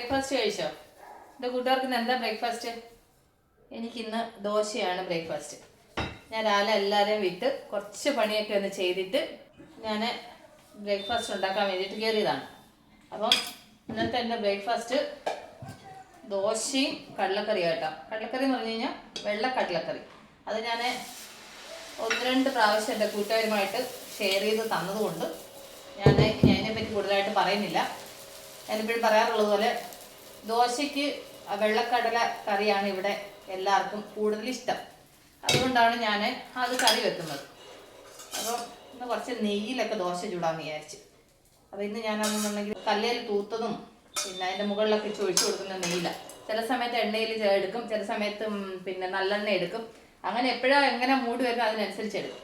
Breakfast കഴിച്ചോ? എൻ്റെ കൂട്ടുകാർക്ക് ഇന്ന് എന്താ ബ്രേക്ക്ഫാസ്റ്റ്? എനിക്കിന്ന് ദോശയാണ് ബ്രേക്ക്ഫാസ്റ്റ്. ഞാൻ രാവിലെ എല്ലാവരെയും വിട്ട് കുറച്ച് പണിയൊക്കെ ഒന്ന് ചെയ്തിട്ട് ഞാൻ ബ്രേക്ക്ഫാസ്റ്റ് ഉണ്ടാക്കാൻ വേണ്ടിയിട്ട് കയറിയതാണ്. അപ്പം ഇന്നത്തെ എൻ്റെ ബ്രേക്ക്ഫാസ്റ്റ് ദോശയും കടലക്കറിയും കേട്ടോ. കടലക്കറി എന്ന് പറഞ്ഞു കഴിഞ്ഞാൽ വെള്ള കടലക്കറി. അത് ഞാൻ 1-2 പ്രാവശ്യം എൻ്റെ കൂട്ടുകാരുമായിട്ട് ഷെയർ ചെയ്ത് തന്നതുകൊണ്ട് ഞാൻ അതിനെപ്പറ്റി കൂടുതലായിട്ട് പറയുന്നില്ല. ഞാനിപ്പോഴും പറയാറുള്ളത് പോലെ ദോശയ്ക്ക് വെള്ളക്കടല കറിയാണ് ഇവിടെ എല്ലാവർക്കും കൂടുതൽ ഇഷ്ടം. അതുകൊണ്ടാണ് ഞാൻ അത് കറി വെക്കുന്നത്. അപ്പം ഇന്ന് കുറച്ച് നെയ്യിലൊക്കെ ദോശ ചൂടാമെന്ന് വിചാരിച്ച്. അപ്പോൾ ഇന്ന് ഞാനെന്നുണ്ടെങ്കിൽ കല്ലേൽ തൂത്തതും പിന്നെ അതിൻ്റെ മുകളിലൊക്കെ ഒഴിച്ചു കൊടുക്കുന്ന നെയ്യില. ചില സമയത്ത് എണ്ണയിൽ എടുക്കും, ചില സമയത്ത് പിന്നെ നല്ലെണ്ണ എടുക്കും. അങ്ങനെ എപ്പോഴാണ് എങ്ങനെ മൂടി വരുന്നത് അതിനനുസരിച്ച് എടുക്കും.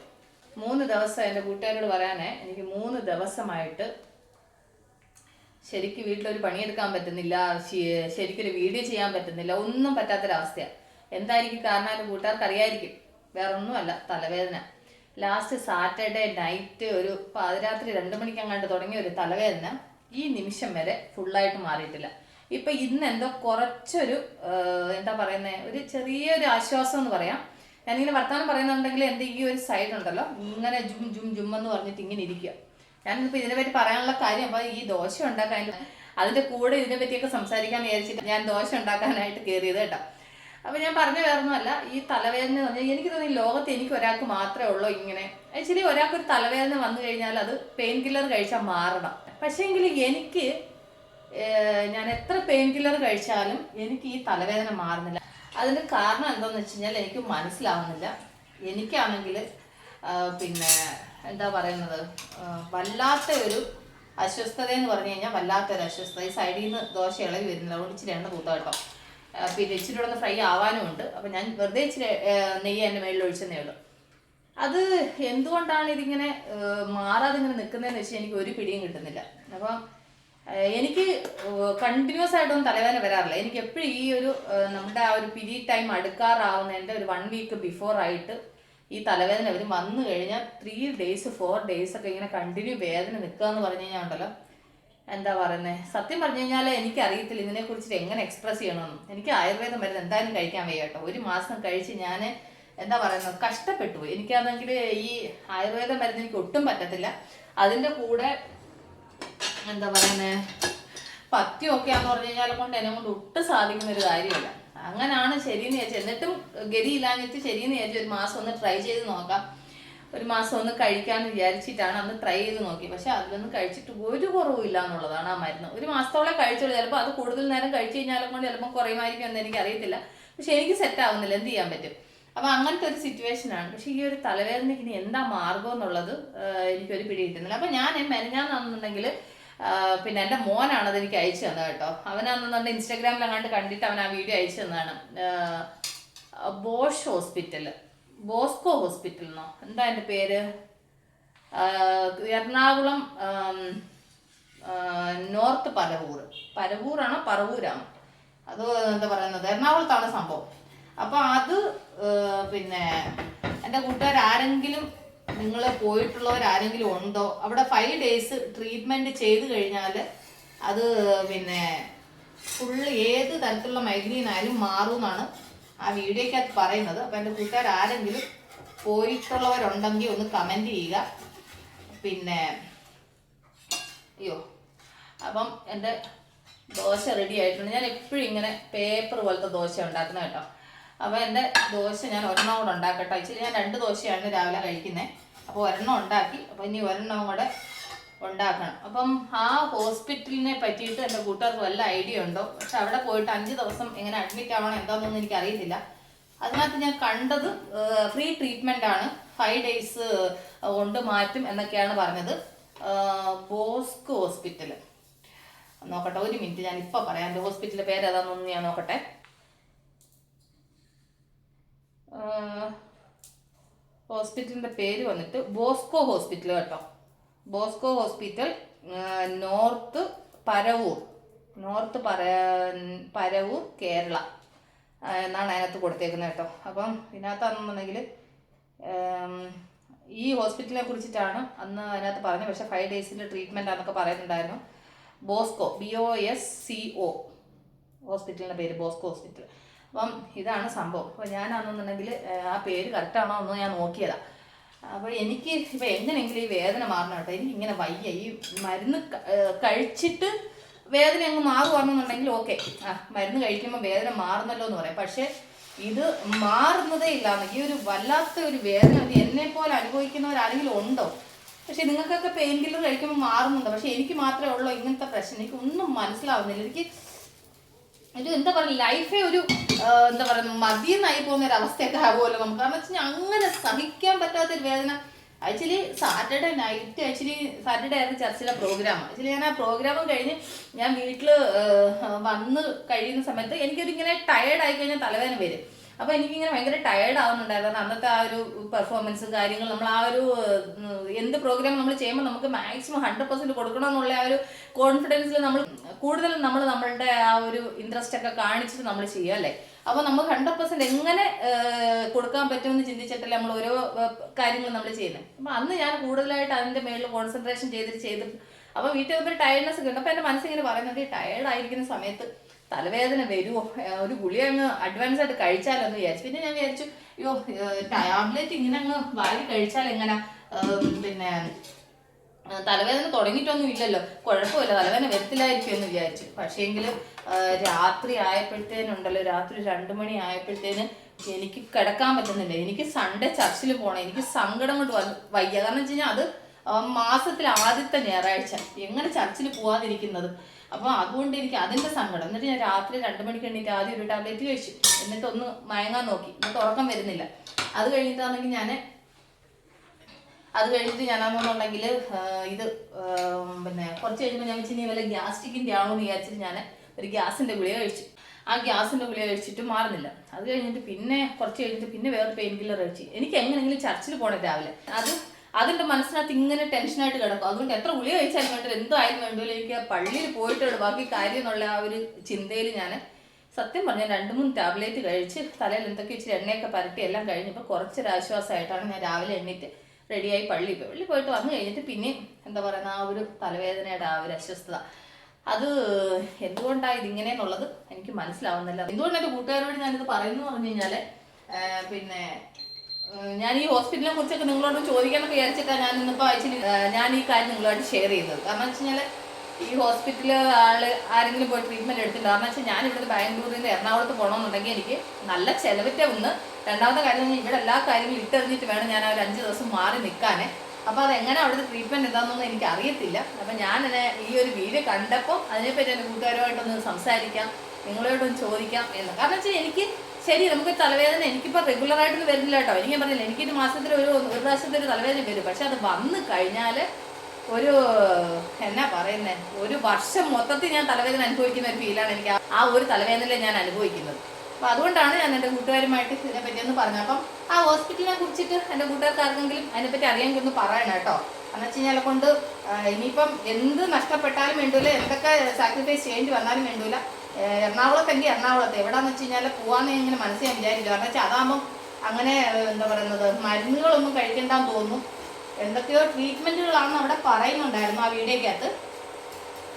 3 ദിവസം എൻ്റെ കൂട്ടുകാരോട് പറയാനേ, എനിക്ക് 3 ദിവസമായിട്ട് ശരിക്കും വീട്ടിലൊരു പണിയെടുക്കാൻ പറ്റുന്നില്ല, ശരിക്കൊരു വീഡിയോ ചെയ്യാൻ പറ്റുന്നില്ല, ഒന്നും പറ്റാത്തൊരവസ്ഥയാണ്. എന്തായിരിക്കും കാരണം എൻ്റെ കൂട്ടുകാർക്ക് അറിയായിരിക്കും. വേറെ ഒന്നുമല്ല, തലവേദന. ലാസ്റ്റ് സാറ്റർഡേ നൈറ്റ് ഒരു പാതിരാത്രി 2 മണിക്ക് അങ്ങാണ്ട് തുടങ്ങിയ ഒരു തലവേദന ഈ നിമിഷം വരെ ഫുള്ളായിട്ട് മാറിയിട്ടില്ല. ഇപ്പം ഇന്ന് എന്തോ കുറച്ചൊരു എന്താ പറയുന്നത്, ഒരു ചെറിയൊരു ആശ്വാസം എന്ന് പറയാം. ഞാനിങ്ങനെ വർത്തമാനം പറയുന്നുണ്ടെങ്കിൽ എൻ്റെ ഈ ഒരു സൈഡ് ഉണ്ടല്ലോ ഇങ്ങനെ ജും ജും ജും എന്ന് പറഞ്ഞിട്ട് ഇങ്ങനെ ഇരിക്കുക. ഞാനിപ്പോൾ ഇതിനെപ്പറ്റി പറയാനുള്ള കാര്യം, അപ്പോൾ ഈ ദോശ ഉണ്ടാക്കാൻ അതിൻ്റെ കൂടെ ഇതിനെപ്പറ്റിയൊക്കെ സംസാരിക്കാൻ വിചാരിച്ചിട്ട് ഞാൻ ദോശ ഉണ്ടാക്കാനായിട്ട് കയറിയത് കേട്ടോ. അപ്പോൾ ഞാൻ പറഞ്ഞ വേറൊന്നുമല്ല, ഈ തലവേദന എന്ന് പറഞ്ഞാൽ എനിക്ക് തോന്നി ലോകത്ത് എനിക്ക് ഒരാൾക്ക് മാത്രമേ ഉള്ളൂ ഇങ്ങനെ. ആക്ച്വലി ഒരാൾക്കൊരു തലവേദന വന്നു കഴിഞ്ഞാൽ അത് പെയിൻ കില്ലർ കഴിച്ചാൽ മാറണം. പക്ഷേങ്കിൽ എനിക്ക് ഞാൻ എത്ര പെയിൻ കില്ലർ കഴിച്ചാലും എനിക്ക് ഈ തലവേദന മാറുന്നില്ല. അതിൻ്റെ കാരണം എന്താണെന്ന് വെച്ച് കഴിഞ്ഞാൽ എനിക്ക് മനസ്സിലാവുന്നില്ല. എനിക്കാണെങ്കിൽ പിന്നെ എന്താ പറയുന്നത്, വല്ലാത്ത ഒരു അസ്വസ്ഥത എന്ന് പറഞ്ഞു കഴിഞ്ഞാൽ വല്ലാത്തൊരു അസ്വസ്ഥത. ഈ സൈഡിൽ നിന്ന് ദോശ ഇളകി വരുന്നില്ല, അതുകൊണ്ട് ഇച്ചിരി എണ്ണ തൂത്ത കേട്ടോ. പിന്നെ ഇച്ചിരി കൂടെ ഒന്ന് ഫ്രൈ ആവാനും ഉണ്ട്. അപ്പം ഞാൻ വെറുതെ ഇച്ചിരി നെയ്യ് എൻ്റെ മേളിൽ ഒഴിച്ചെന്നേ ഉള്ളൂ. അത് എന്തുകൊണ്ടാണ് ഇതിങ്ങനെ മാറാതെ ഇങ്ങനെ നിൽക്കുന്നതെന്ന് വെച്ചാൽ എനിക്ക് ഒരു പിടിയും കിട്ടുന്നില്ല. അപ്പം എനിക്ക് കണ്ടിന്യൂസ് ആയിട്ടൊന്നും തലവേദന വരാറില്ല. എനിക്ക് എപ്പോഴും ഈ ഒരു നമ്മുടെ ആ ഒരു പീരീഡ് ടൈം അടുക്കാറാവുന്നതിൻ്റെ ഒരു 1 വീക്ക് ബിഫോർ ആയിട്ട് ഈ തലവേദന അവർ വന്നു കഴിഞ്ഞാൽ 3 days 4 days ഒക്കെ ഇങ്ങനെ കണ്ടിന്യൂ വേദന നിൽക്കുക എന്ന് പറഞ്ഞു കഴിഞ്ഞാൽ ഉണ്ടല്ലോ, എന്താ പറയുന്നത്, സത്യം പറഞ്ഞു കഴിഞ്ഞാൽ എനിക്കറിയത്തില്ല ഇതിനെക്കുറിച്ചിട്ട് എങ്ങനെ എക്സ്പ്രസ് ചെയ്യണമെന്ന്. എനിക്ക് ആയുർവേദ മരുന്ന് എന്തായാലും കഴിക്കാൻ വയ്യ കേട്ടോ. 1 മാസം കഴിച്ച് ഞാൻ എന്താ പറയുന്നത് കഷ്ടപ്പെട്ടു പോയി. എനിക്കാണെങ്കിൽ ഈ ആയുർവേദ മരുന്ന് എനിക്ക് ഒട്ടും പറ്റത്തില്ല. അതിൻ്റെ കൂടെ എന്താ പറയുന്നത് പഥ്യമൊക്കെയാന്ന് പറഞ്ഞു കഴിഞ്ഞാൽ കൊണ്ട് എന്നെ കൊണ്ട് ഒട്ടും സാധിക്കുന്നൊരു കാര്യമല്ല. അങ്ങനെയാണ് ശരിയെന്ന് വിചാരിച്ചു. എന്നിട്ടും ഗതിയില്ലാഞ്ഞിട്ട് ശരിയെന്ന് വിചാരിച്ചു 1 മാസം ഒന്ന് ട്രൈ ചെയ്ത് നോക്കാം, 1 മാസം ഒന്ന് കഴിക്കാമെന്ന് വിചാരിച്ചിട്ടാണ് അന്ന് ട്രൈ ചെയ്ത് നോക്കി. പക്ഷെ അതിലൊന്നും കഴിച്ചിട്ട് ഒരു കുറവുമില്ല എന്നുള്ളതാണ് ആ മരുന്ന്. 1 മാസത്തോളം കഴിച്ചോളൂ. ചിലപ്പോൾ അത് കൂടുതൽ നേരം കഴിച്ചു കഴിഞ്ഞാലും കൊണ്ട് ചിലപ്പോൾ കുറയുമായിരിക്കും എന്ന് എനിക്കറിയത്തില്ല. പക്ഷെ എനിക്ക് സെറ്റ് ആവുന്നില്ല, എന്ത് ചെയ്യാൻ പറ്റും. അപ്പം അങ്ങനത്തെ ഒരു സിറ്റുവേഷനാണ്. പക്ഷെ ഈ ഒരു തലവേദനയ്ക്ക് ഇനി എന്താ മാർഗം എന്നുള്ളത് എനിക്കൊരു പിടി കിട്ടുന്നില്ല. അപ്പം ഞാൻ മെനഞ്ഞാന്നുണ്ടെങ്കിൽ പിന്നെ എൻ്റെ മോനാണത് എനിക്ക് അയച്ചു തന്നത് കേട്ടോ. അവനാണെന്നുണ്ടെങ്കിൽ ഇൻസ്റ്റാഗ്രാമിൽ അങ്ങാണ്ട് കണ്ടിട്ട് അവൻ ആ വീഡിയോ അയച്ചു തന്നതാണ്. ബോസ്കോ ഹോസ്പിറ്റൽ എന്നോ എന്താ എൻ്റെ പേര്, എറണാകുളം നോർത്ത് പരവൂരാണോ പറവൂരാണോ, അത് എന്താ പറയുന്നത് എറണാകുളത്താണ് സംഭവം. അപ്പോൾ അത് പിന്നെ എൻ്റെ കൂട്ടുകാരാരെങ്കിലും നിങ്ങൾ പോയിട്ടുള്ളവരാരെങ്കിലും ഉണ്ടോ, അവിടെ 5 days ട്രീറ്റ്മെൻറ്റ് ചെയ്ത് കഴിഞ്ഞാൽ അത് പിന്നെ ഫുള്ള് ഏത് തരത്തിലുള്ള മൈഗ്രെയിൻ ആയാലും മാറും എന്നാണ് ആ വീഡിയോയ്ക്കകത്ത് പറയുന്നത്. അപ്പം എൻ്റെ കൂട്ടുകാരാരെങ്കിലും പോയിട്ടുള്ളവരുണ്ടെങ്കിൽ ഒന്ന് കമൻറ്റ് ചെയ്യുക. പിന്നെ അപ്പം എൻ്റെ ദോശ റെഡി ആയിട്ടുണ്ട്. ഞാൻ എപ്പോഴും ഇങ്ങനെ പേപ്പർ പോലത്തെ ദോശ ഉണ്ടാക്കുന്നത് കേട്ടോ. അപ്പോൾ എൻ്റെ ദോശ ഞാൻ 1 കൂടെ ഉണ്ടാക്കട്ടെ. ഇച്ചിരി ഞാൻ 2 ദോശയാണ് രാവിലെ കഴിക്കുന്നത്. അപ്പോൾ 1 ഉണ്ടാക്കി. അപ്പോൾ ഇനി 1 കൂടെ ഉണ്ടാക്കണം. അപ്പം ആ ഹോസ്പിറ്റലിനെ പറ്റിയിട്ട് എൻ്റെ കൂട്ടുകാർക്ക് വല്ല ഐഡിയ ഉണ്ടോ? പക്ഷെ അവിടെ പോയിട്ട് 5 ദിവസം എങ്ങനെ അഡ്മിറ്റ് ആവണം എന്താണെന്നൊന്നും എനിക്കറിയത്തില്ല. അതിനകത്ത് ഞാൻ കണ്ടത് ഫ്രീ ട്രീറ്റ്മെൻ്റ് ആണ്, 5 days കൊണ്ട് മാറ്റും എന്നൊക്കെയാണ് പറഞ്ഞത്. ബോസ്കോ ഹോസ്പിറ്റൽ നോക്കട്ടെ, 1 മിനിറ്റ് ഞാൻ ഇപ്പോൾ പറയാം. എൻ്റെ ഹോസ്പിറ്റലിൻ്റെ പേര് ഏതാണെന്നൊന്ന് ഞാൻ നോക്കട്ടെ. ഹോസ്പിറ്റലിൻ്റെ പേര് വന്നിട്ട് ബോസ്കോ ഹോസ്പിറ്റൽ കേട്ടോ. Bosco hospital north Paravur Kerala എന്നാണ് അതിനകത്ത് കൊടുത്തേക്കുന്നത് കേട്ടോ. അപ്പം ഇതിനകത്താണെന്നുണ്ടെങ്കിൽ ഈ ഹോസ്പിറ്റലിനെ കുറിച്ചിട്ടാണ് അന്ന് അതിനകത്ത് പറഞ്ഞത്. പക്ഷേ 5 days ട്രീറ്റ്മെൻ്റ് ആണെന്നൊക്കെ പറയുന്നുണ്ടായിരുന്നു. ബോസ്കോ BOSCO ഹോസ്പിറ്റലിൻ്റെ പേര് ബോസ്കോ ഹോസ്പിറ്റൽ. അപ്പം ഇതാണ് സംഭവം. അപ്പോൾ ഞാനാണെന്നുണ്ടെങ്കിൽ ആ പേര് കറക്റ്റാണോ എന്ന് ഞാൻ നോക്കിയതാണ്. അപ്പോൾ എനിക്ക് ഇപ്പം എങ്ങനെയെങ്കിലും ഈ വേദന മാറണം കേട്ടോ. എനിക്കിങ്ങനെ വയ്യ. ഈ മരുന്ന് കഴിച്ചിട്ട് വേദന അങ്ങ് മാറുകയാണെന്നുണ്ടെങ്കിൽ ഓക്കെ, മരുന്ന് കഴിക്കുമ്പോൾ വേദന മാറുന്നല്ലോ എന്ന് പറയാം. പക്ഷേ ഇത് മാറുന്നതേ ഇല്ലാന്ന്. ഈ ഒരു വല്ലാത്ത ഒരു വേദന എന്നെ പോലെ അനുഭവിക്കുന്നവരാരെങ്കിലും ഉണ്ടോ? പക്ഷെ നിങ്ങൾക്കൊക്കെ പെയിൻ കില്ലർ കഴിക്കുമ്പോൾ മാറുന്നുണ്ട്. പക്ഷെ എനിക്ക് മാത്രമേ ഉള്ളൂ ഇങ്ങനത്തെ പ്രശ്നം. എനിക്ക് ഒന്നും മനസ്സിലാവുന്നില്ല. എനിക്ക് ഒരു എന്താ പറയുക, ലൈഫേ ഒരു എന്താ പറയുക മതിയെന്നായി പോകുന്ന ഒരു അവസ്ഥയൊക്കെ ആകുമല്ലോ നമുക്ക്. കാരണം വെച്ച് കഴിഞ്ഞാൽ അങ്ങനെ സഹിക്കാൻ പറ്റാത്തൊരു വേദന. ആക്ച്വലി സാറ്റർഡേ നൈറ്റ്, സാറ്റർഡേ ആയിരുന്നു ചർച്ചിലെ പ്രോഗ്രാം. ആക്ച്വലി ഞാൻ ആ പ്രോഗ്രാം കഴിഞ്ഞ് ഞാൻ വീട്ടിൽ വന്ന് കഴിയുന്ന സമയത്ത് എനിക്കൊരു ഇങ്ങനെ ടയേർഡ് ആയി കഴിഞ്ഞാൽ തലവേദന വരും. അപ്പോൾ എനിക്കിങ്ങനെ ഭയങ്കര ടയേർഡ് ആവുന്നുണ്ടായിരുന്നു. അന്നത്തെ ആ ഒരു പെർഫോമൻസ് കാര്യങ്ങൾ, നമ്മൾ ആ ഒരു എന്ത് പ്രോഗ്രാം നമ്മൾ ചെയ്യുമ്പോൾ നമുക്ക് മാക്സിമം 100% കൊടുക്കണം എന്നുള്ള ആ ഒരു കോൺഫിഡൻസിൽ നമ്മൾ കൂടുതലും നമ്മളുടെ ആ ഒരു ഇൻട്രസ്റ്റ് ഒക്കെ കാണിച്ചിട്ട് നമ്മൾ ചെയ്യുക അല്ലേ. അപ്പോൾ നമുക്ക് 100% എങ്ങനെ കൊടുക്കാൻ പറ്റുമെന്ന് ചിന്തിച്ചിട്ടല്ലേ നമ്മൾ ഓരോ കാര്യങ്ങൾ നമ്മൾ ചെയ്യുന്നത്. അപ്പോൾ അന്ന് ഞാൻ കൂടുതലായിട്ട് അതിൻ്റെ മേളിൽ കോൺസെൻട്രേഷൻ ചെയ്തിട്ട് അപ്പോൾ വീട്ടിൽ വന്നൊരു ടയർഡ്നെസ് ഒക്കെ ഉണ്ട്. അപ്പോൾ എൻ്റെ മനസ്സിങ്ങനെ പറയുന്നുണ്ട്, ഈ ടയേർഡ് ആയിരിക്കുന്ന സമയത്ത് തലവേദന വരുമോ, ഒരു ഗുളിക അങ്ങ് അഡ്വാൻസ് ആയിട്ട് കഴിച്ചാലോ എന്ന് വിചാരിച്ചു. പിന്നെ ഞാൻ വിചാരിച്ചു, അയ്യോ ടാബ്ലറ്റ് ഇങ്ങനെ അങ്ങ് വാരി കഴിച്ചാൽ എങ്ങനെ, പിന്നെ തലവേദന തുടങ്ങിയിട്ടൊന്നും ഇല്ലല്ലോ, കുഴപ്പമില്ല, തലവേദന വരത്തില്ലായിരിക്കും എന്ന് വിചാരിച്ചു. പക്ഷേങ്കിൽ രാത്രി ആയപ്പോഴത്തേനുണ്ടല്ലോ, രാത്രി 2 മണി ആയപ്പോഴത്തേന് എനിക്ക് കിടക്കാൻ പറ്റുന്നില്ല. എനിക്ക് സൺഡേ ചർച്ചിൽ പോകണം. എനിക്ക് സങ്കടം കൊണ്ട് വയ്യ. കാരണം വെച്ച് കഴിഞ്ഞാൽ അത് മാസത്തിൽ ആദ്യത്തെ ഞായറാഴ്ച, എങ്ങനെ ചർച്ചിൽ പോവാതിരിക്കുന്നത്. അപ്പോൾ അതുകൊണ്ട് എനിക്ക് അതിൻ്റെ സങ്കടം. എന്നിട്ട് ഞാൻ രാത്രി 2 മണിക്ക് എണ്ണീറ്റ് ആദ്യം ഒരു ടാബ്ലറ്റ് കഴിച്ചു. എന്നിട്ട് ഒന്ന് മയങ്ങാൻ നോക്കി. എന്നിട്ട് ഉറക്കം വരുന്നില്ല. അത് കഴിഞ്ഞിട്ടാണെങ്കിൽ ഞാനാണെന്നുണ്ടെങ്കിൽ ഇത് പിന്നെ കുറച്ച് കഴിയുമ്പോൾ ഞാൻ വെച്ച് വല്ല ഗ്യാസ്ട്രിക്കിൻ്റെ ആണോ എന്ന് വിചാരിച്ചിട്ട് ഞാൻ ഒരു ഗ്യാസിൻ്റെ ഗുളിക കഴിച്ചു. ആ ഗ്യാസിൻ്റെ ഗുളിക കഴിച്ചിട്ട് മാറുന്നില്ല. അത് കഴിഞ്ഞിട്ട് പിന്നെ കുറച്ച് കഴിഞ്ഞിട്ട് പിന്നെ വേറെ പെയിൻ കില്ലർ കഴിച്ചു. എനിക്ക് എങ്ങനെയെങ്കിലും ചർച്ചിൽ പോകണം രാവിലെ. അതിൻ്റെ മനസ്സിനകത്ത് ഇങ്ങനെ ടെൻഷനായിട്ട് കിടക്കും. അതുകൊണ്ട് എത്ര ഗുളിക കഴിച്ചാലും വേണ്ടില്ല, എന്തായാലും വേണ്ടില്ല, എനിക്ക് പള്ളിയിൽ പോയിട്ടുള്ളൂ ബാക്കി കാര്യം എന്നുള്ള ആ ഒരു ചിന്തയിൽ ഞാൻ സത്യം പറഞ്ഞാൽ 2-3 ടാബ്ലറ്റ് കഴിച്ച് തലയിൽ എന്തൊക്കെ ഇച്ചിരി എണ്ണയൊക്കെ പരട്ടി എല്ലാം കഴിഞ്ഞപ്പോൾ കുറച്ചൊരാശ്വാസമായിട്ടാണ് ഞാൻ രാവിലെ എണ്ണീറ്റ് റെഡിയായി പള്ളിയിൽ പോയിട്ട് വന്നു കഴിഞ്ഞിട്ട് പിന്നെ എന്താ പറയുന്ന ആ ഒരു തലവേദനയുടെ ആ ഒരു അസ്വസ്ഥത, അത് എന്തുകൊണ്ടാണ് ഇതിങ്ങനെയെന്നുള്ളത് എനിക്ക് മനസ്സിലാവുന്നില്ല. എന്തുകൊണ്ട് എൻ്റെ കൂട്ടുകാരോട് ഞാനിത് പറയുന്നു പറഞ്ഞു കഴിഞ്ഞാൽ, പിന്നെ ഞാൻ ഈ ഹോസ്പിറ്റലിനെ കുറിച്ചൊക്കെ നിങ്ങളോട് ചോദിക്കാനൊക്കെ വിചാരിച്ചിട്ടാണ് ഞാൻ ഇന്നിപ്പോൾ ആക്ച്വലി ഞാൻ ഈ കാര്യം നിങ്ങളുമായിട്ട് ഷെയർ ചെയ്തത്. കാരണം വെച്ച് കഴിഞ്ഞാൽ ഈ ഹോസ്പിറ്റലിൽ ആരെങ്കിലും പോയി ട്രീറ്റ്മെൻറ്റ് എടുത്തില്ല. കാരണം വെച്ചാൽ ഞാൻ ഇവിടുത്തെ ബാംഗ്ലൂരിൽ നിന്ന് എറണാകുളത്ത് പോകണമെന്നുണ്ടെങ്കിൽ എനിക്ക് നല്ല ചിലവിൻ്റെ ഒന്ന്. രണ്ടാമത്തെ കാര്യം എന്ന് പറഞ്ഞാൽ ഇവിടെ എല്ലാ കാര്യങ്ങളും ഇട്ടെറിഞ്ഞിട്ട് വേണം ഞാൻ ആ ഒരു 5 ദിവസം മാറി നിൽക്കാനേ. അപ്പോൾ അതെങ്ങനെ അവിടുത്തെ ട്രീറ്റ്മെൻറ്റ് എന്താണെന്നൊന്നും എനിക്ക് അറിയത്തില്ല. അപ്പോൾ ഞാനെന്നെ ഈ ഒരു വീഡിയോ കണ്ടപ്പോൾ അതിനെപ്പറ്റി എൻ്റെ കൂട്ടുകാരുമായിട്ടൊന്ന് സംസാരിക്കാം, നിങ്ങളോടൊന്ന് ചോദിക്കാം എന്ന്. കാരണം വെച്ചാൽ എനിക്ക് ശരി, നമുക്ക് തലവേദന എനിക്കിപ്പോൾ റെഗുലറായിട്ടൊന്നും വരുന്നില്ല കേട്ടോ. എനിക്ക് പറഞ്ഞില്ല, എനിക്കൊരു മാസത്തിൽ ഒരു പ്രാവശ്യത്തെ ഒരു തലവേദന വരും. പക്ഷെ അത് വന്നു കഴിഞ്ഞാൽ ഒരു എന്നാ പറയുന്നത്, ഒരു വർഷം മൊത്തത്തിൽ ഞാൻ തലവേദന അനുഭവിക്കുന്ന ഒരു ഫീലാണ് എനിക്ക് ആ ഒരു തലവേദനയിൽ ഞാൻ അനുഭവിക്കുന്നത്. അപ്പോൾ അതുകൊണ്ടാണ് ഞാൻ എൻ്റെ കൂട്ടുകാരുമായിട്ട് ഇതിനെപ്പറ്റി ഒന്ന് പറഞ്ഞത്. അപ്പം ആ ഹോസ്പിറ്റലിനെ കുറിച്ചിട്ട് എൻ്റെ കൂട്ടുകാർക്കാർക്കെങ്കിലും അതിനെപ്പറ്റി അറിയാമെങ്കിൽ ഒന്ന് പറയണം കേട്ടോ. എന്ന് വെച്ച് കഴിഞ്ഞാൽ കൊണ്ട് ഇനിയിപ്പം എന്ത് നഷ്ടപ്പെട്ടാലും വേണ്ടൂല, എന്തൊക്കെ സാക്രിഫൈസ് ചെയ്യേണ്ടി വന്നാലും വേണ്ടൂല, എറണാകുളത്തെങ്കിൽ എറണാകുളത്ത് എവിടെയാന്ന് വെച്ച് കഴിഞ്ഞാൽ പോവാന്ന് ഇങ്ങനെ മനസ്സിൽ ഞാൻ വിചാരിച്ചു. കാരണം വെച്ചാൽ അതാകുമ്പം അങ്ങനെ എന്താ പറയുന്നത് മരുന്നുകളൊന്നും കഴിക്കണ്ടെന്ന് തോന്നുന്നു. എന്തൊക്കെയോ ട്രീറ്റ്മെൻറ്റുകളാണെന്ന് അവിടെ പറയുന്നുണ്ടായിരുന്നു ആ വീഡിയോക്കകത്ത്.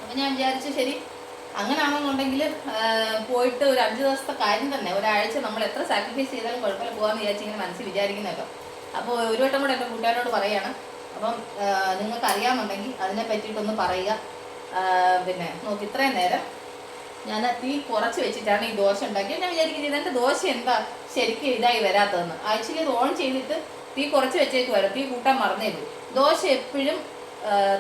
അപ്പം ഞാൻ വിചാരിച്ചു ശരി അങ്ങനെയാണെന്നുണ്ടെങ്കിൽ പോയിട്ട് ഒരു 5 ദിവസത്തെ കാര്യം തന്നെ, ഒരാഴ്ച നമ്മൾ എത്ര സാക്രിഫൈസ് ചെയ്താലും കുഴപ്പമില്ല പോകാമെന്ന് വിചാരിച്ച് ഇങ്ങനെ മനസ്സിൽ വിചാരിക്കുന്നല്ലോ. അപ്പോൾ ഒരു വട്ടം കൂടെ എൻ്റെ കൂട്ടുകാരോട് പറയുകയാണ്. അപ്പം നിങ്ങൾക്ക് അറിയാമെന്നുണ്ടെങ്കിൽ അതിനെ പറ്റിയിട്ടൊന്ന് പറയുക. പിന്നെ നോക്കി ഇത്രയും നേരം ഞാൻ തീ കുറച്ച് വെച്ചിട്ടാണ് ഈ ദോശ ഉണ്ടാക്കിയത്. ഞാൻ വിചാരിക്കുന്നത് എൻ്റെ ദോശ എന്താ ശരിക്കും ഇതായി വരാത്തതെന്ന്. ആക്ച്വലി ഇത് ഓൺ ചെയ്തിട്ട് തീ കുറച്ച് വെച്ചേക്കുമായിരുന്നു, തീ കൂട്ടാൻ മറന്നേരും. ദോശ എപ്പോഴും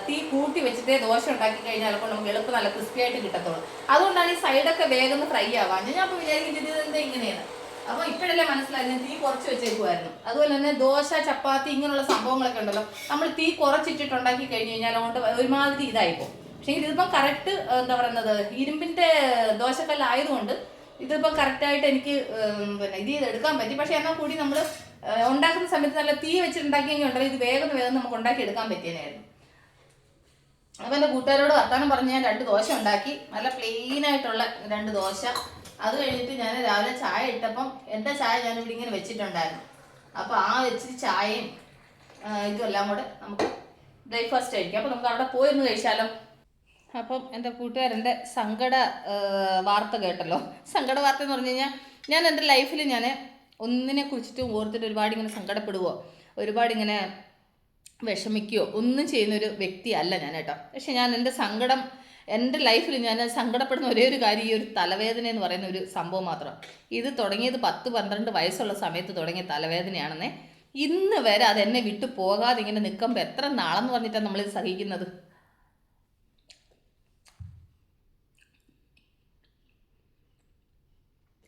തീ കൂട്ടി വെച്ചിട്ടേ ദോശ ഉണ്ടാക്കി കഴിഞ്ഞാൽ അപ്പോൾ നമുക്ക് എളുപ്പം നല്ല ക്രിസ്പി ആയിട്ട് കിട്ടത്തുള്ളൂ. അതുകൊണ്ടാണ് ഈ സൈഡൊക്കെ വേഗം ഫ്രൈ ആവാൻ. ഞാൻ അപ്പോൾ വിചാരിക്കുന്നത് ഇത് എന്താ ഇങ്ങനെയാണ്. അപ്പോൾ ഇപ്പോഴല്ലേ മനസ്സിലായി, ഞാൻ തീ കുറച്ച് വെച്ചേക്കുമായിരുന്നു. അതുപോലെ തന്നെ ദോശ, ചപ്പാത്തി ഇങ്ങനെയുള്ള സംഭവങ്ങളൊക്കെ ഉണ്ടല്ലോ, നമ്മൾ തീ കുറച്ചിട്ടിട്ടുണ്ടാക്കി കഴിഞ്ഞ് കഴിഞ്ഞാൽ അതുകൊണ്ട് ഒരുമാതിരി ഇതായിപ്പോൾ. പക്ഷേ ഇതിപ്പം കറക്റ്റ് എന്താ പറയുന്നത് ഇരുമ്പിൻ്റെ ദോശക്കല്ലായതുകൊണ്ട് ഇതിപ്പം കറക്റ്റായിട്ട് എനിക്ക് പിന്നെ ഇത് ചെയ്തെടുക്കാൻ പറ്റി. പക്ഷേ എന്നാൽ കൂടി നമ്മൾ ഉണ്ടാക്കുന്ന സമയത്ത് നല്ല തീ വെച്ചിട്ടുണ്ടാക്കിയെങ്കിൽ ഉണ്ടല്ലോ ഇത് വേഗം നമുക്ക് ഉണ്ടാക്കി എടുക്കാൻ പറ്റിയതായിരുന്നു. അപ്പോൾ എൻ്റെ കൂട്ടുകാരോട് വർത്താനം പറഞ്ഞ് ഞാൻ 2 ദോശ ഉണ്ടാക്കി, നല്ല പ്ലെയിനായിട്ടുള്ള 2 ദോശ. അത് കഴിഞ്ഞിട്ട് ഞാൻ രാവിലെ ചായ ഇട്ടപ്പം എൻ്റെ ചായ ഞാനിവിടെ ഇങ്ങനെ വെച്ചിട്ടുണ്ടായിരുന്നു. അപ്പോൾ ആ വെച്ചിട്ട് ചായയും ഇതും എല്ലാം കൂടെ നമുക്ക് ബ്രേക്ക്ഫാസ്റ്റ് കഴിക്കാം. അപ്പോൾ നമുക്ക് അവിടെ പോയിരുന്ന് കഴിച്ചാലോ. അപ്പം എൻ്റെ കൂട്ടുകാരൻ്റെ സങ്കട വാർത്ത കേട്ടല്ലോ. സങ്കട വാർത്ത എന്ന് പറഞ്ഞു കഴിഞ്ഞാൽ, ഞാൻ എൻ്റെ ലൈഫിൽ ഞാൻ ഒന്നിനെ കുറിച്ചിട്ടും ഓർത്തിട്ട് ഒരുപാട് ഇങ്ങനെ സങ്കടപ്പെടുവോ ഒരുപാട് ഇങ്ങനെ വിഷമിക്കുകയോ ഒന്നും ചെയ്യുന്നൊരു വ്യക്തിയല്ല ഞാൻ കേട്ടോ. പക്ഷെ ഞാൻ എൻ്റെ ലൈഫിൽ ഞാൻ സങ്കടപ്പെടുന്ന ഒരേ ഒരു കാര്യം ഈ ഒരു തലവേദന എന്ന് പറയുന്ന ഒരു സംഭവം മാത്രം. ഇത് തുടങ്ങിയത് 10-12 വയസ്സുള്ള സമയത്ത് തുടങ്ങിയ തലവേദനയാണെന്നേ. ഇന്ന് വരെ അത് എന്നെ വിട്ടു പോകാതെ ഇങ്ങനെ നിൽക്കുമ്പോൾ എത്ര നാളെന്ന് പറഞ്ഞിട്ടാണ് നമ്മളിത് സഹിക്കുന്നത്.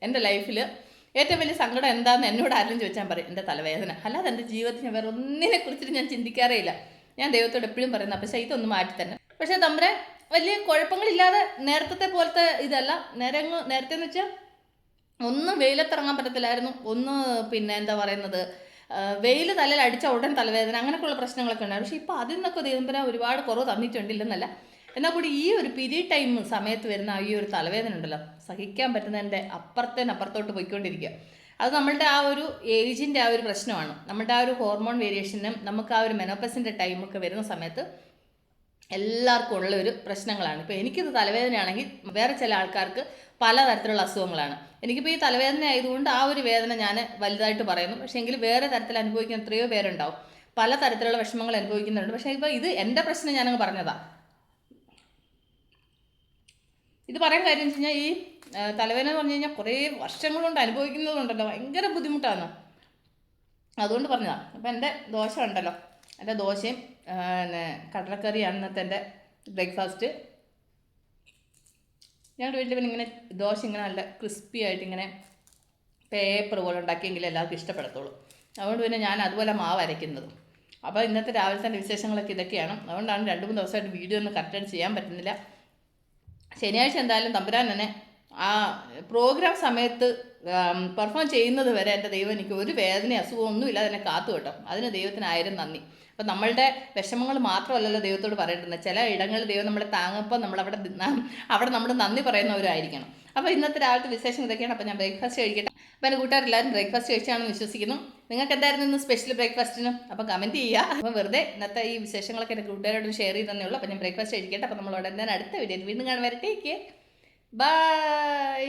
എൻ്റെ ലൈഫിൽ ഏറ്റവും വലിയ സങ്കടം എന്താണെന്ന് എന്നോട് ആരെങ്കിലും ചോദിച്ചാൽ പറയും എൻ്റെ തലവേദന. അല്ലാതെ എൻ്റെ ജീവിതത്തിൽ ഞാൻ വേറെ ഒന്നിനെ കുറിച്ചിട്ട് ഞാൻ ചിന്തിക്കാറേ ഇല്ല. ഞാൻ ദൈവത്തോട് എപ്പോഴും പറയുന്നത് പക്ഷേ ഇതൊന്ന് മാറ്റി തന്നെ. പക്ഷേ തമ്പുരാൻ വലിയ കുഴപ്പങ്ങളില്ലാതെ നേരത്തെ പോലത്തെ ഇതല്ല. നേരത്തെ എന്ന് വെച്ചാൽ ഒന്നും വെയിലത്തിറങ്ങാൻ പറ്റത്തില്ലായിരുന്നു, ഒന്ന് പിന്നെ എന്താ പറയുന്നത് വെയിൽ തലയിൽ അടിച്ച ഉടൻ തലവേദന, അങ്ങനെയൊക്കെയുള്ള പ്രശ്നങ്ങളൊക്കെ ഉണ്ടായിരുന്നു. പക്ഷേ ഇപ്പോൾ അതിൽ നിന്നൊക്കെ ദൈവം ഒരുപാട് കുറവ് തന്നിട്ടുണ്ടില്ലെന്നല്ല. എന്നാൽ കൂടി ഈ ഒരു പീരീഡ് ടൈം സമയത്ത് വരുന്ന ഈ ഒരു തലവേദന ഉണ്ടല്ലോ, സഹിക്കാൻ പറ്റുന്നതിൻ്റെ അപ്പുറത്തോട്ട് പോയിക്കൊണ്ടിരിക്കുക. അത് നമ്മളുടെ ആ ഒരു ഏജിൻ്റെ ആ ഒരു പ്രശ്നമാണ്. നമ്മുടെ ആ ഒരു ഹോർമോൺ വേരിയേഷനും നമുക്ക് ആ ഒരു മെനോപ്പസിൻ്റെ ടൈമൊക്കെ വരുന്ന സമയത്ത് എല്ലാവർക്കും ഉള്ള ഒരു പ്രശ്നങ്ങളാണ്. ഇപ്പോൾ എനിക്കിത് തലവേദനയാണെങ്കിൽ വേറെ ചില ആൾക്കാർക്ക് പലതരത്തിലുള്ള അസുഖങ്ങളാണ്. എനിക്കിപ്പോൾ ഈ തലവേദന ആയതുകൊണ്ട് ആ ഒരു വേദന ഞാൻ വലുതായിട്ട് പറയുന്നു. പക്ഷേ എങ്കിൽ വേറെ തരത്തിൽ അനുഭവിക്കുന്ന എത്രയോ പേരുണ്ടാവും, പല തരത്തിലുള്ള വിഷമങ്ങൾ അനുഭവിക്കുന്നുണ്ട്. പക്ഷേ ഇപ്പോൾ ഇത് എൻ്റെ പ്രശ്നം ഞാനങ്ങ് പറഞ്ഞതാണ്. ഇത് പറയാൻ കാര്യം എന്ന് വെച്ച് കഴിഞ്ഞാൽ ഈ തലവേദന എന്ന് പറഞ്ഞു കഴിഞ്ഞാൽ കുറേ വർഷങ്ങൾ കൊണ്ട് അനുഭവിക്കുന്നതുകൊണ്ടല്ലോ ഭയങ്കര ബുദ്ധിമുട്ടാണ്. അതുകൊണ്ട് പറഞ്ഞതാണ്. അപ്പം എൻ്റെ ദോശ ഉണ്ടല്ലോ, എൻ്റെ ദോശയും പിന്നെ കടലക്കറിയാണ് ഇന്നത്തെ എൻ്റെ ബ്രേക്ക്ഫാസ്റ്റ്. ഞങ്ങളുടെ വീട്ടിൽ പിന്നെ ഇങ്ങനെ ദോശ ഇങ്ങനെ നല്ല ക്രിസ്പി ആയിട്ട് ഇങ്ങനെ പേപ്പർ പോലെ ഉണ്ടാക്കിയെങ്കിൽ എല്ലാവർക്കും ഇഷ്ടപ്പെടത്തുള്ളൂ. അതുകൊണ്ട് പിന്നെ ഞാൻ അതുപോലെ മാവ് അരയ്ക്കുന്നത്. അപ്പോൾ ഇന്നത്തെ രാവിലത്തെ വിശേഷങ്ങളൊക്കെ ഇതൊക്കെയാണ്. അതുകൊണ്ടാണ് 2-3 ദിവസമായിട്ട് വീഡിയോ ഒന്നും കറക്റ്റായിട്ട് ചെയ്യാൻ പറ്റുന്നില്ല. ശനിയാഴ്ച എന്തായാലും തമ്പുരാൻ തന്നെ ആ പ്രോഗ്രാം സമയത്ത് പെർഫോം ചെയ്യുന്നത് വരെ എൻ്റെ ദൈവം എനിക്ക് ഒരു വേദന അസുഖം ഒന്നുമില്ലാതെ എന്നെ കാത്തു കേട്ടോ. അതിന് ദൈവത്തിന് 1000 നന്ദി. അപ്പം നമ്മളുടെ വിഷമങ്ങൾ മാത്രമല്ലല്ലോ ദൈവത്തോട് പറയേണ്ടത്. ചില ഇടങ്ങളിൽ ദൈവം നമ്മളെ താങ്ങുമ്പോൾ അവിടെ നമ്മൾ നന്ദി പറയുന്നവരായിരിക്കണം. അപ്പോൾ ഇന്നത്തെ രാവിലത്തെ വിശേഷം ഇതൊക്കെയാണ്. അപ്പോൾ ഞാൻ ബ്രേക്ക്ഫാസ്റ്റ് കഴിക്കട്ടെ. അപ്പോൾ എൻ്റെ കൂട്ടുകാരെല്ലാവരും ബ്രേക്ക്ഫാസ്റ്റ് കഴിച്ചാണെന്ന് വിശ്വസിക്കുന്നു. നിങ്ങൾക്ക് എന്തായിരുന്നു ഇന്ന് സ്പെഷ്യൽ ബ്രേക്ക്ഫാസ്റ്റിന്? അപ്പോൾ കമൻറ്റ് ചെയ്യുക. അപ്പോൾ വെറുതെ ഇന്നത്തെ ഈ വിശേഷങ്ങളൊക്കെ എൻ്റെ കൂട്ടുകാരോട് ഷെയർ ചെയ്തതന്നേ ഉള്ളൂ. അപ്പോൾ ഞാൻ ബ്രേക്ക്ഫാസ്റ്റ് കഴിക്കട്ടെ. അപ്പോൾ നമ്മൾ ഉടനെ അടുത്ത വീഡിയോയിൽ വീണ്ടും കാണും. വരെ ടേക്ക് കെയർ. ബൈ.